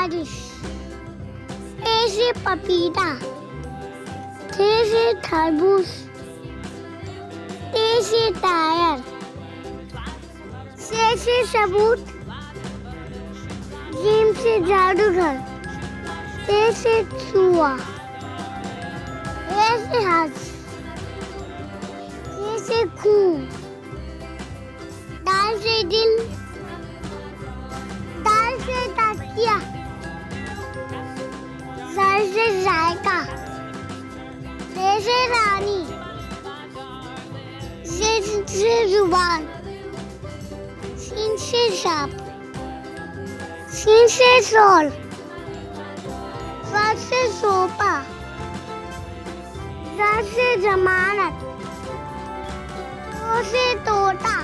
बारिश, ए से पपीता, थे से तरबूज, ते से टायर, से सबूत, जीम से जादूगर, ते से चूहा, रे से हंस, ये से खून, दाल से दिल, दाल से तकिया, जर से जायका, रे से रानी, जे से जुबान, सीन से सांप, सीन से शॉल, ज़र से सोफा, ज़र से जमानत, तो से तोता,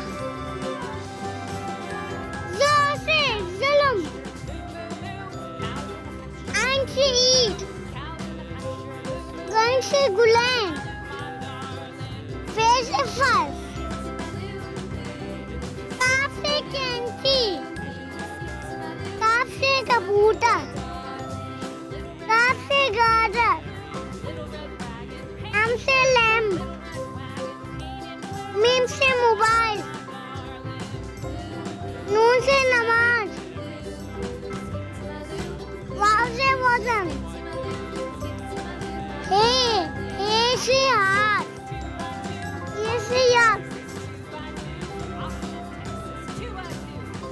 ज़ से जुल्म, ऐन से ईंट, गन से गुलाम, फे से फल, काफ से कैंची, काफ से कबूतर,